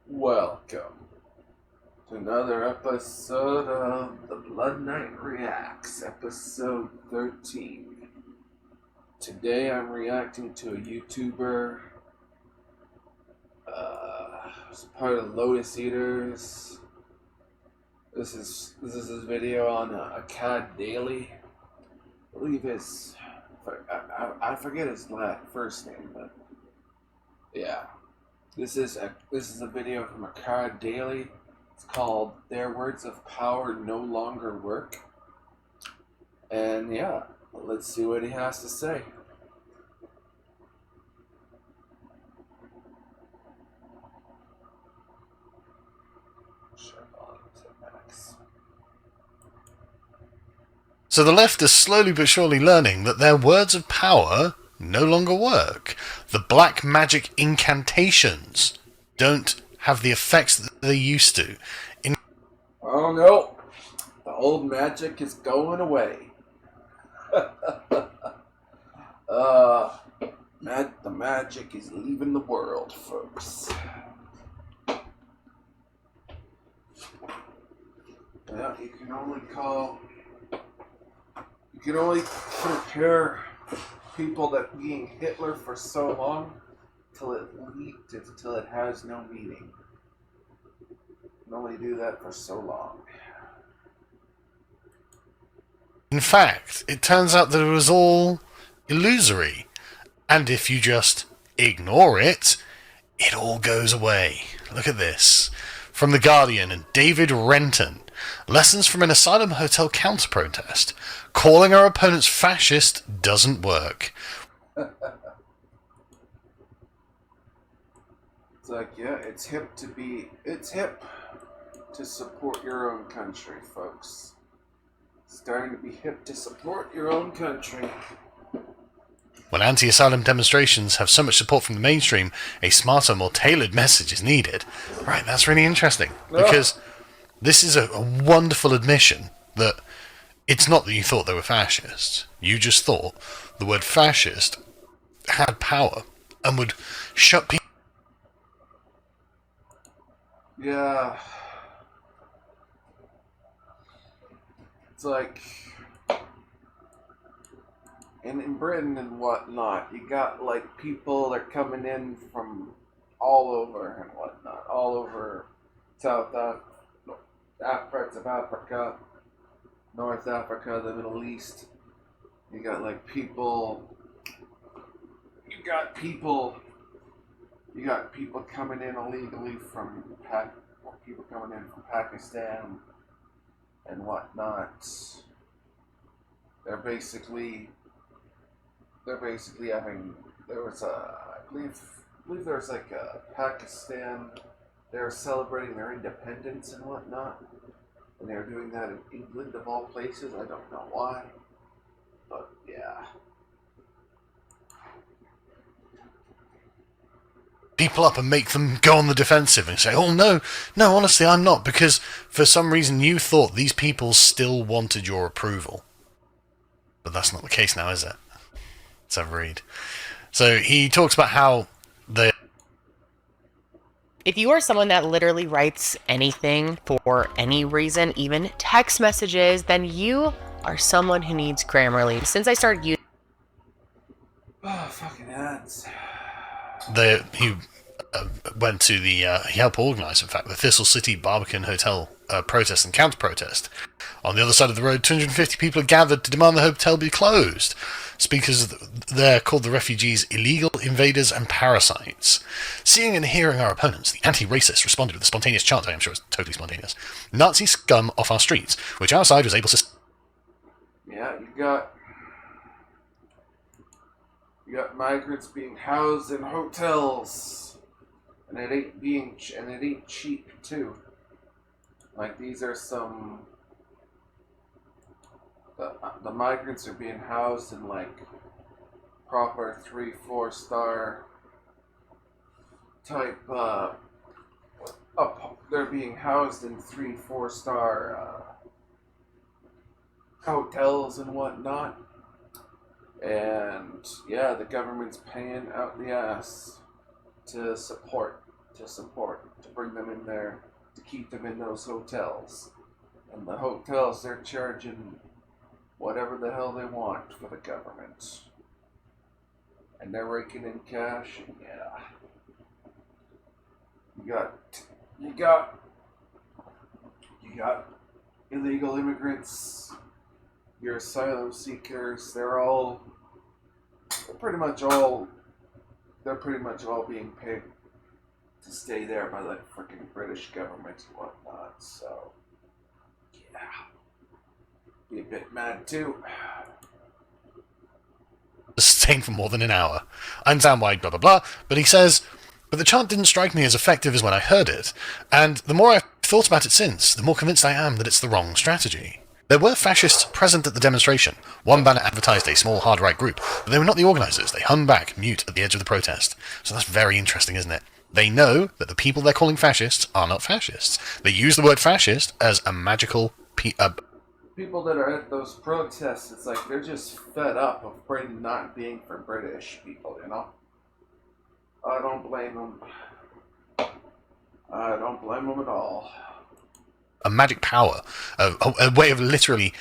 Welcome to another episode of The Blood Knight Reacts, episode 13. Today I'm reacting to a YouTuber, as part of Lotus Eaters. This is his video on Akkad Daily. I believe I forget his first name, but yeah. This is a video from Akkad Daily. It's called "Their Words of Power No Longer Work," and yeah, let's see what he has to say. So the left is slowly but surely learning that their words of power no longer work. The black magic incantations don't have the effects that they used to. Oh no, the old magic is going away. The magic is leaving the world, folks. Yeah, you can only compare people that being Hitler for so long till it leaked, until it has no meaning. You can only do that for so long. In fact, it turns out that it was all illusory. And if you just ignore it, it all goes away. Look at this. From The Guardian and David Renton. Lessons from an asylum hotel counter-protest. Calling our opponents fascist doesn't work. It's like, yeah, it's hip to support your own country, folks. It's starting to be hip to support your own country. When anti-asylum demonstrations have so much support from the mainstream, a smarter, more tailored message is needed. Right, that's really interesting. Because this is a wonderful admission that it's not that you thought they were fascists. You just thought the word fascist had power and would shut people. Yeah. It's like, in Britain and whatnot, you got like people that are coming in from all over and whatnot, all over parts of Africa, North Africa, the Middle East. You got like people coming in illegally from Pakistan and whatnot. They're basically having, I believe there was like a Pakistan, they were celebrating their independence and whatnot, and they were doing that in England of all places. I don't know why, but yeah. People up and make them go on the defensive and say, oh no, honestly I'm not, because for some reason you thought these people still wanted your approval. But that's not the case now, is it? Let's have a read. So he talks about how if you are someone that literally writes anything for any reason, even text messages, then you are someone who needs Grammarly. Since I started using... Fucking ads. He went to he helped organise, in fact, the Thistle City Barbican Hotel protest and counter-protest. On the other side of the road, 250 people had gathered to demand the hotel be closed. Speakers there called the refugees illegal invaders and parasites. Seeing and hearing our opponents, the anti-racists responded with a spontaneous chant. I'm sure it's totally spontaneous. Nazi scum off our streets, which our side was able to... Yeah, you got migrants being housed in hotels, and it ain't cheap too. Like, these are some... The migrants are being housed in like proper 3-4 star type. They're being housed in 3-4 star hotels and whatnot. And yeah, the government's paying out the ass to support to support, to bring them in there, to keep them in those hotels. And the hotels, they're charging whatever the hell they want for the government. And they're raking in cash, and yeah. You got illegal immigrants, your asylum seekers, they're pretty much all being paid to stay there by the freaking British government and whatnot, so yeah. Be a bit mad too. Sustained for more than an hour. I understand why, blah blah blah, but he says, but the chant didn't strike me as effective as when I heard it, and the more I've thought about it since, the more convinced I am that it's the wrong strategy. There were fascists present at the demonstration. One banner advertised a small hard-right group, but they were not the organisers. They hung back, mute, at the edge of the protest. So that's very interesting, isn't it? They know that the people they're calling fascists are not fascists. They use the word fascist as a magical... People that are at those protests, it's like they're just fed up of Britain not being for British people, you know? I don't blame them. I don't blame them at all. A magic power, a way of literally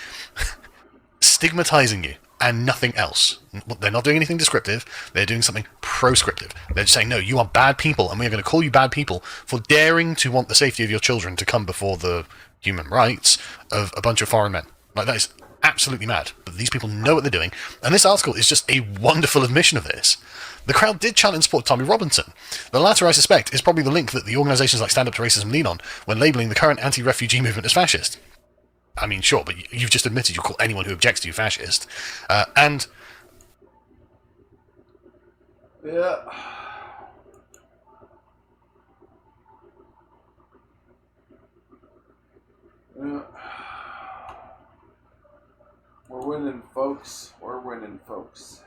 stigmatizing you and nothing else. They're not doing anything descriptive, they're doing something proscriptive. They're just saying, no, you are bad people, and we are going to call you bad people for daring to want the safety of your children to come before the human rights of a bunch of foreign men. Like, that is absolutely mad. But these people know what they're doing, and this article is just a wonderful admission of this. The crowd did chant and support Tommy Robinson. The latter, I suspect, is probably the link that the organisations like Stand Up to Racism lean on when labelling the current anti-refugee movement as fascist. I mean, sure, but you've just admitted you'll call anyone who objects to you fascist. And... yeah. Yeah. We're winning, folks. We're winning, folks.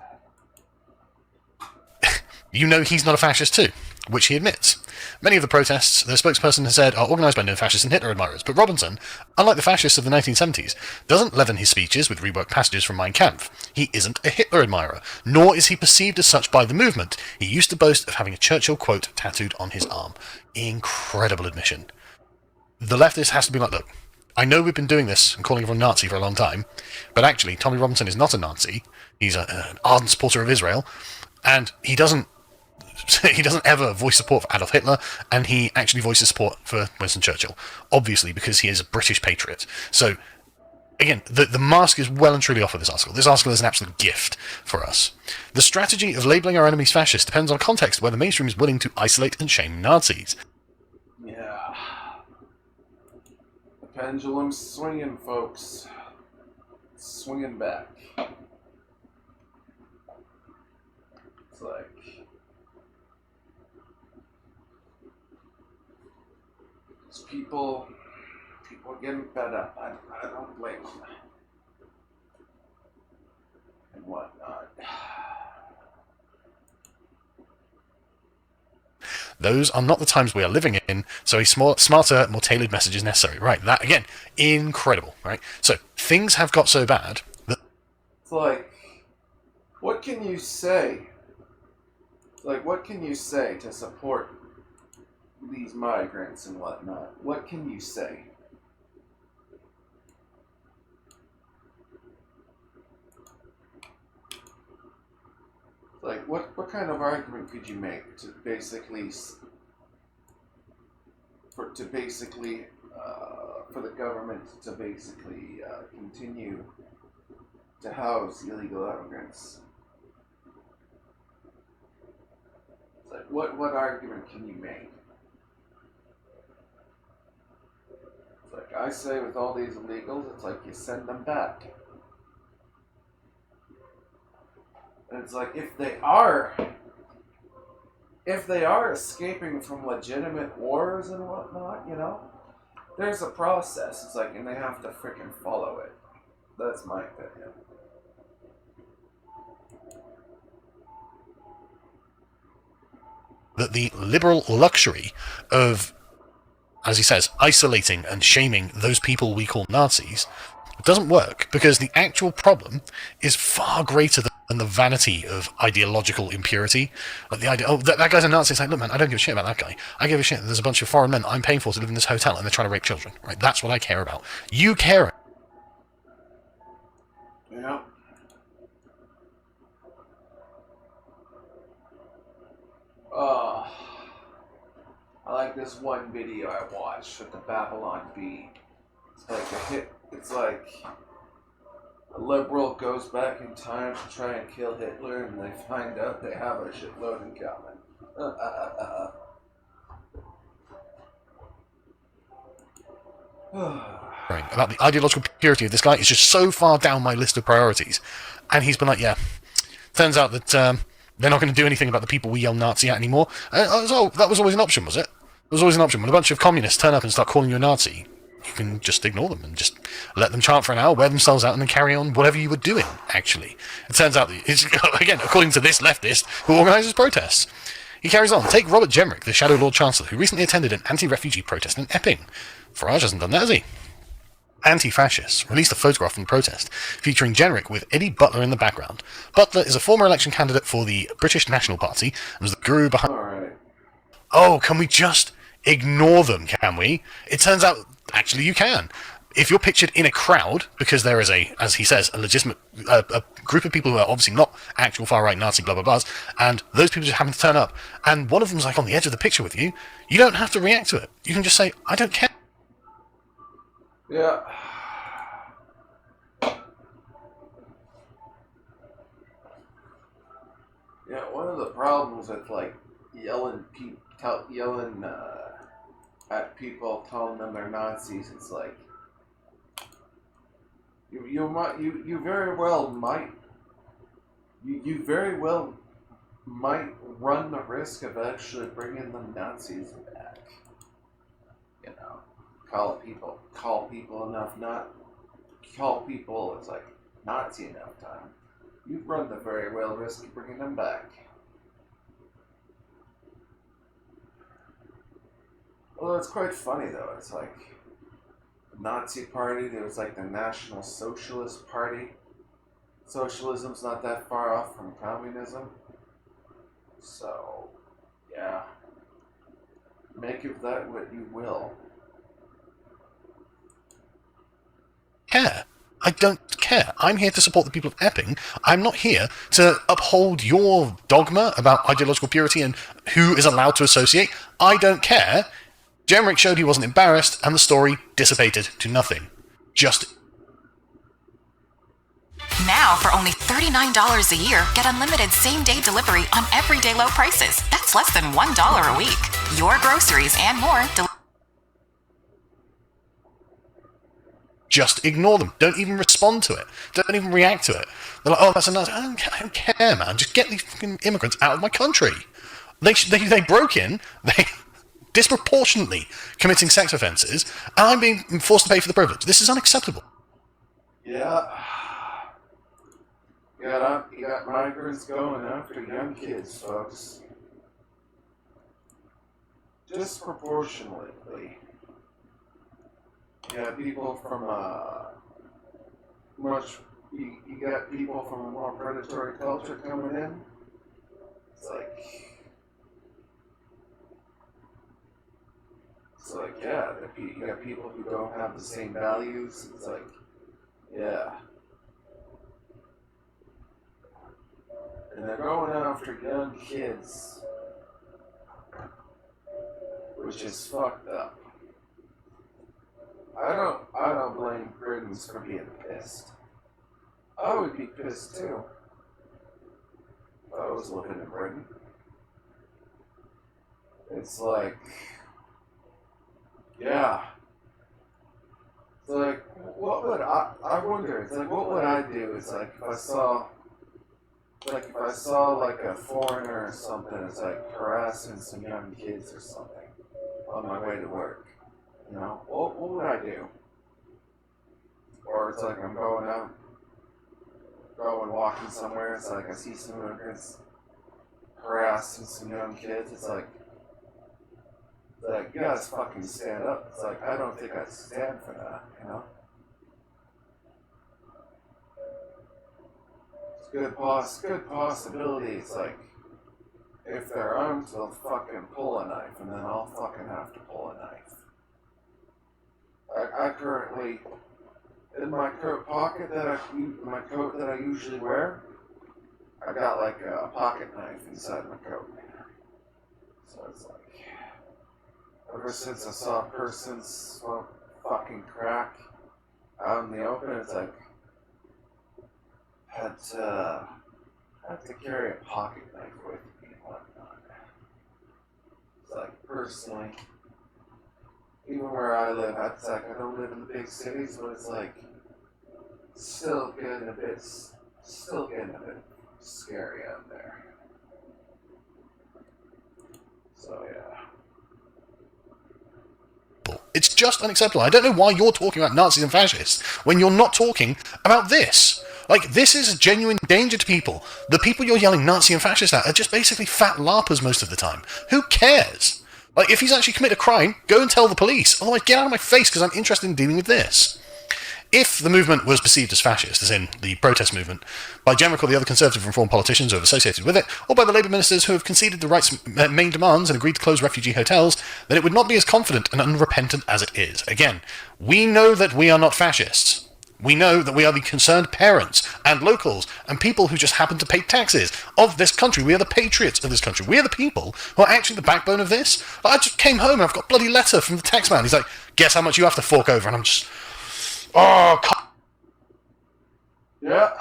You know he's not a fascist too, which he admits. Many of the protests, the spokesperson has said, are organised by neo-fascists and Hitler admirers, but Robinson, unlike the fascists of the 1970s, doesn't leaven his speeches with reworked passages from Mein Kampf. He isn't a Hitler admirer, nor is he perceived as such by the movement. He used to boast of having a Churchill quote tattooed on his arm. Incredible admission. The leftist has to be like, look, I know we've been doing this and calling everyone Nazi for a long time, but actually Tommy Robinson is not a Nazi. He's an ardent supporter of Israel, and he doesn't ever voice support for Adolf Hitler, and he actually voices support for Winston Churchill, obviously because he is a British patriot. So, again, the mask is well and truly off of this article. This article is an absolute gift for us. The strategy of labelling our enemies fascist depends on a context where the mainstream is willing to isolate and shame Nazis. Yeah. The pendulum's swinging, folks. It's swinging back. It's like... People are getting fed up. I don't blame them. And whatnot. Those are not the times we are living in, so a smarter, more tailored message is necessary. Right, that, again, incredible, right? So, things have got so bad that... It's like, what can you say? Like, what can you say to support these migrants and whatnot? What can you say? Like, what kind of argument could you make to basically for the government to basically continue to house illegal immigrants? It's like, what argument can you make? It's like, I say with all these illegals, it's like you send them back. And it's like, if they are escaping from legitimate wars and whatnot, you know, there's a process. It's like, and they have to freaking follow it. That's my opinion. That the liberal luxury of, as he says, isolating and shaming those people we call Nazis doesn't work, because the actual problem is far greater than and the vanity of ideological impurity. Like the idea, oh, that guy's a Nazi. It's like, look, man, I don't give a shit about that guy. I give a shit that there's a bunch of foreign men that I'm paying for to live in this hotel and they're trying to rape children. Right? That's what I care about. You care. Yeah. I like this one video I watched with the Babylon Bee. It's like a hit. It's like a liberal goes back in time to try and kill Hitler, and they find out they have a shitload in common. Right, about the ideological purity of this guy is just so far down my list of priorities. And he's been like, yeah, turns out that they're not going to do anything about the people we yell Nazi at anymore. So that was always an option, was it? It was always an option. When a bunch of communists turn up and start calling you a Nazi, you can just ignore them and just let them chant for an hour, wear themselves out, and then carry on whatever you were doing, actually. It turns out that, it's, again, according to this leftist who organises protests. He carries on. Take Robert Jenrick, the Shadow Lord Chancellor, who recently attended an anti-refugee protest in Epping. Farage hasn't done that, has he? Anti-Fascists released a photograph from the protest, featuring Jenrick with Eddie Butler in the background. Butler is a former election candidate for the British National Party, and was the guru behind... Alright. Oh, can we just ignore them, can we? It turns out, actually, you can. If you're pictured in a crowd, because there is a, as he says, a legitimate a group of people who are obviously not actual far-right Nazi blah blah blahs, and those people just happen to turn up, and one of them's like on the edge of the picture with you, you don't have to react to it. You can just say, I don't care. Yeah. Yeah, one of the problems with like yelling at people, telling them they're Nazis, it's like you very well might run the risk of actually bringing the Nazis back. You know, call people it's like Nazi enough time. You'd run the very well risk of bringing them back. Well, it's quite funny though. It's like the Nazi Party. There was like the National Socialist Party. Socialism's not that far off from communism. So, yeah. Make of that what you will. Care. I don't care. I'm here to support the people of Epping. I'm not here to uphold your dogma about ideological purity and who is allowed to associate. I don't care. Jenrick showed he wasn't embarrassed, and the story dissipated to nothing. Just... Now, for only $39 a year, get unlimited same-day delivery on everyday low prices. That's less than $1 a week. Your groceries and more just ignore them. Don't even respond to it. Don't even react to it. They're like, oh, that's a Nazi. I don't care, man. Just get these fucking immigrants out of my country. They broke in, they disproportionately committing sex offences, and I'm being forced to pay for the privilege. This is unacceptable. Yeah. You got migrants going after young kids, folks. Disproportionately. You got people from you got people from a more predatory culture coming in. It's like yeah, you got people who don't have the same values. It's like, yeah. And they're going after young kids, which is fucked up. I don't blame Britons for being pissed. I would be pissed too if I was living in Britain. It's like, yeah. It's like, what would I wonder, it's like, what would I do? It's like, if I saw like a foreigner or something, it's like harassing some young kids or something on my way to work. You know, what would I do? Or it's like I'm going walking somewhere, it's like I see some immigrants harassing some young kids, it's like, you guys fucking stand up. It's like, I don't think I'd stand for that, you know? good possibility. It's like, if they're armed, they'll fucking pull a knife, and then I'll fucking have to pull a knife. I currently, in my coat pocket my coat that I usually wear, I got like a pocket knife inside my coat. So it's like, ever since I saw a person smoke fucking crack out in the open, it's like, had to carry a pocket knife with me and whatnot. It's like, personally, even where I live, it's like, I don't live in the big cities, but it's like, still getting a bit scary out there. So yeah. It's just unacceptable. I don't know why you're talking about Nazis and fascists when you're not talking about this. Like, this is a genuine danger to people. The people you're yelling Nazi and fascist at are just basically fat larpers most of the time. Who cares? Like, if he's actually committed a crime, go and tell the police. Otherwise, get out of my face, because I'm interested in dealing with this. If the movement was perceived as fascist, as in the protest movement, by Jemrick or the other conservative reform politicians who have associated with it, or by the Labour ministers who have conceded the right's main demands and agreed to close refugee hotels, then it would not be as confident and unrepentant as it is. Again, we know that we are not fascists. We know that we are the concerned parents and locals and people who just happen to pay taxes of this country. We are the patriots of this country. We are the people who are actually the backbone of this. I just came home and I've got a bloody letter from the tax man. He's like, guess how much you have to fork over? And I'm just... Oh, yeah.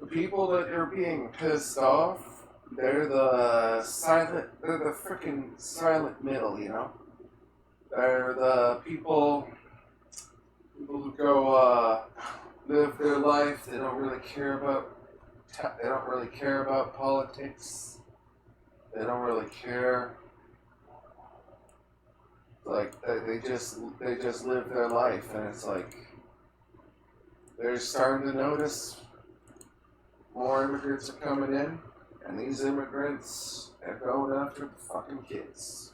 The people that are being pissed off, they're the freaking silent middle, you know? They're the people who go, live their life, they don't really care about politics. They don't really care. Like, they just live their life, and it's like, they're starting to notice more immigrants are coming in, and these immigrants are going after the fucking kids.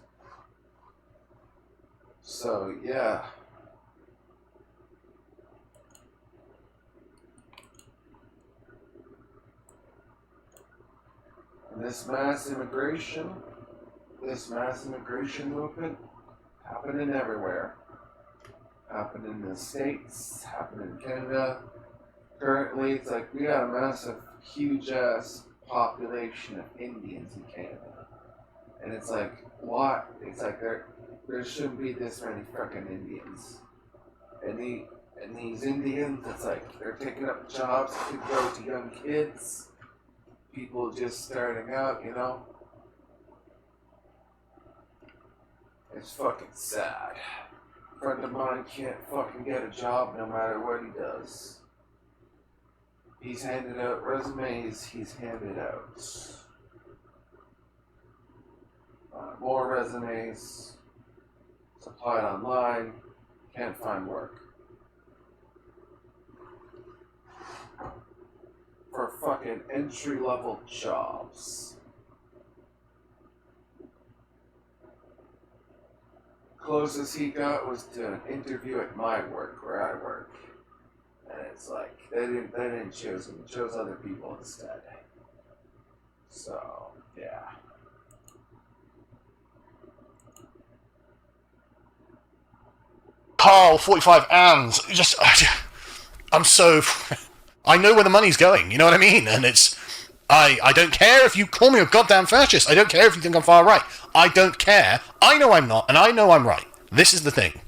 So, yeah. And this mass immigration movement, happening everywhere. Happening in the States, happening in Canada. Currently, it's like we got a massive, huge-ass population of Indians in Canada. And it's like, what? It's like there shouldn't be this many frickin' Indians. And these Indians, it's like they're taking up jobs that could go to young kids. People just starting out, you know. It's fucking sad. A friend of mine can't fucking get a job no matter what he does. He's handed out resumes, he's handed out more resumes, it's applied online, can't find work. For fucking entry-level jobs. Closest he got was to an interview at my work, where I work. And it's like, they didn't choose him, they chose other people instead. So, yeah. Carl, 45 ands. I'm so... I know where the money's going, you know what I mean? And it's... I don't care if you call me a goddamn fascist. I don't care if you think I'm far right. I don't care. I know I'm not, and I know I'm right. This is the thing.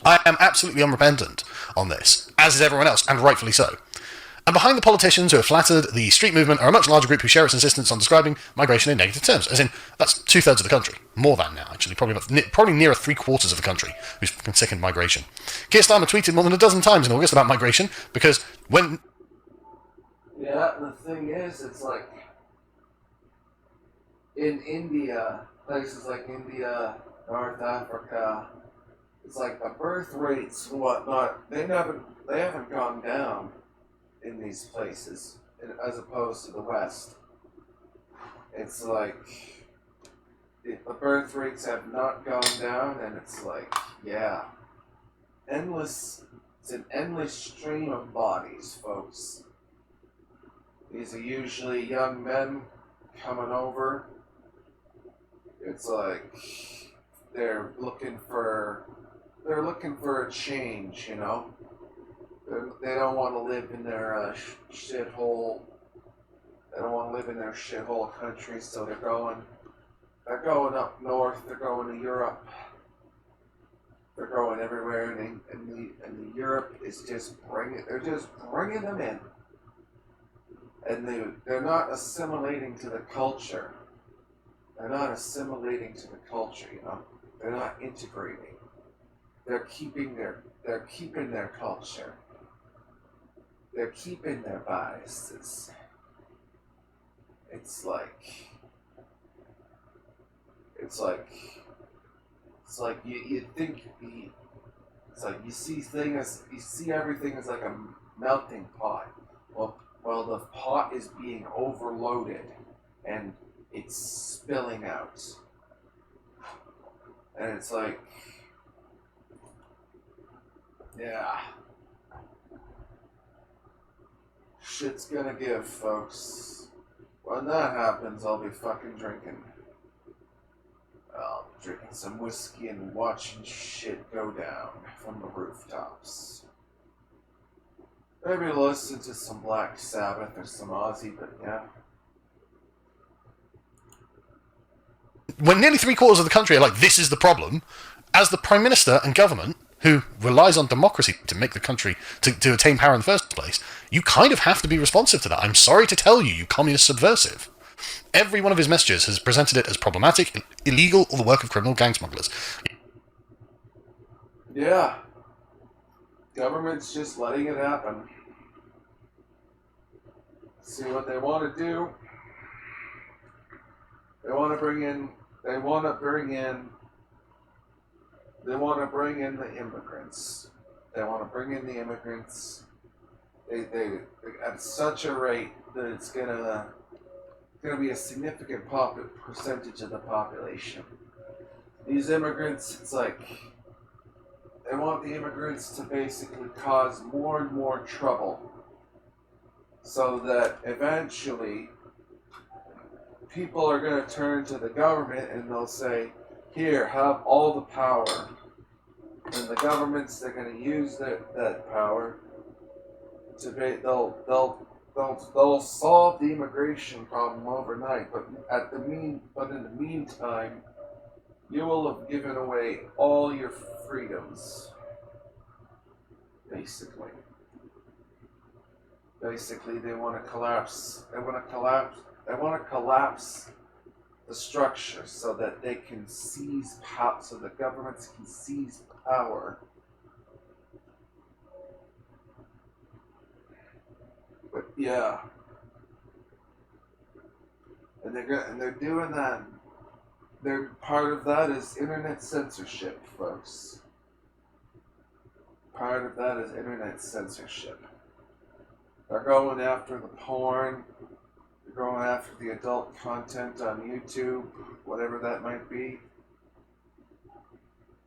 I am absolutely unrepentant on this, as is everyone else, and rightfully so. And behind the politicians who have flattered the street movement are a much larger group who share its insistence on describing migration in negative terms. As in, that's 2/3 of the country. More than now, actually. Probably nearer 3/4 of the country who's sick of migration. Keir Starmer tweeted more than a dozen times in August about migration, because when... Yeah, the thing is, it's like, in India, places like India, North Africa, it's like the birth rates and whatnot, they haven't gone down in these places, as opposed to the West. It's like, the birth rates have not gone down, and it's like, yeah, endless It's an endless stream of bodies, folks. These are usually young men coming over. It's like they're looking for a change, you know. They don't want to live in their shithole. They don't want to live in their shithole country, so they're going up north. They're going to Europe. They're going everywhere, and the Europe is they're just bringing them in, and they're not assimilating to the culture. They're not assimilating to the culture, you know. They're not integrating. They're keeping their culture. They're keeping their biases. It's like you think it's like you see everything as like a melting pot. Well, the pot is being overloaded, and it's spilling out, and it's like, yeah, shit's gonna give, folks. When that happens, I'll be fucking drinking. I'll be drinking some whiskey and watching shit go down from the rooftops. Maybe listen to some Black Sabbath or some Ozzy, but yeah. When nearly 3/4 of the country are like, this is the problem, as the Prime Minister and government, who relies on democracy to make the country, to attain power in the first place, you kind of have to be responsive to that. I'm sorry to tell you, you communist subversive. Every one of his messages has presented it as problematic, illegal, or the work of criminal gang smugglers. Yeah. Government's just letting it happen. See what they want to do. They want to bring in the immigrants. They want to bring in the immigrants. They at such a rate that it's gonna be a significant percentage of the population. These immigrants, it's like they want the immigrants to basically cause more and more trouble, so that eventually people are going to turn to the government and they'll say, here, have all the power. And the governments, they're going to use that power to they'll solve the immigration problem overnight, but in the meantime, you will have given away all your freedoms. Basically, they want to collapse. They want to collapse the structure so that they can seize power. So the governments can seize power. But yeah, and they're doing that. They're part of that is internet censorship, folks. Part of that is internet censorship. They're going after the porn. They're going after the adult content on YouTube, whatever that might be.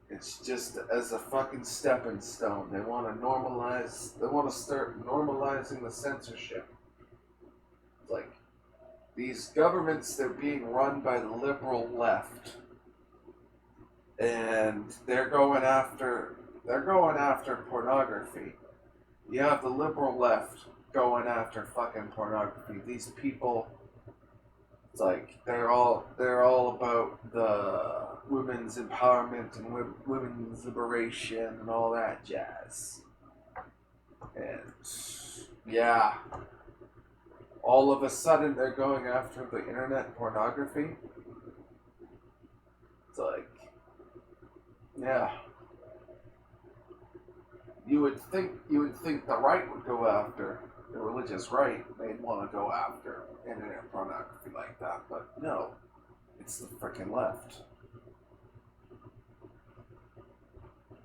It's just as a fucking stepping stone. They want to start normalizing the censorship. It's like, these governments, they're being run by the liberal left. And they're going after pornography. You have the liberal left going after fucking pornography. These people, it's like they're all about the women's empowerment and women's liberation and all that jazz. And yeah, all of a sudden they're going after the internet pornography. It's like, yeah. You would think the right would go after, the religious right, they'd want to go after internet pornography like that, but no, it's the frickin' left.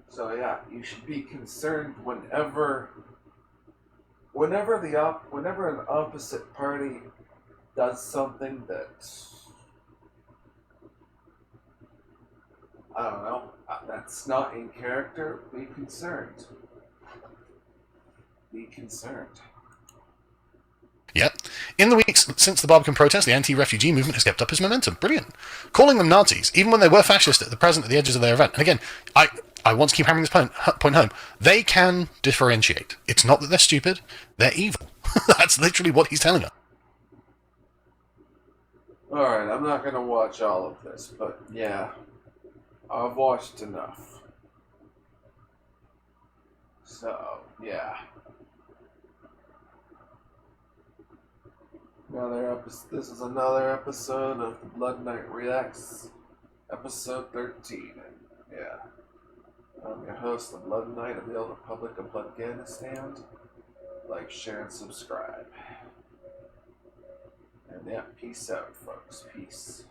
So yeah, you should be concerned whenever an opposite party does something that, I don't know, that's not in character. Be concerned. be concerned. Yep. In the weeks since the Barbican protest, the anti-refugee movement has kept up its momentum. Brilliant. Calling them Nazis, even when they were fascist at the present at the edges of their event. And again, I want to keep hammering this point home. They can differentiate. It's not that they're stupid, they're evil. That's literally what he's telling us. Alright, I'm not going to watch all of this, but yeah, I've watched enough. So, yeah. This is another episode of the Blood Knight Reacts, episode 13. Yeah. I'm your host, the Blood Knight of the Old Republic of Bloodganistan. Like, share, and subscribe. And yeah, peace out, folks. Peace.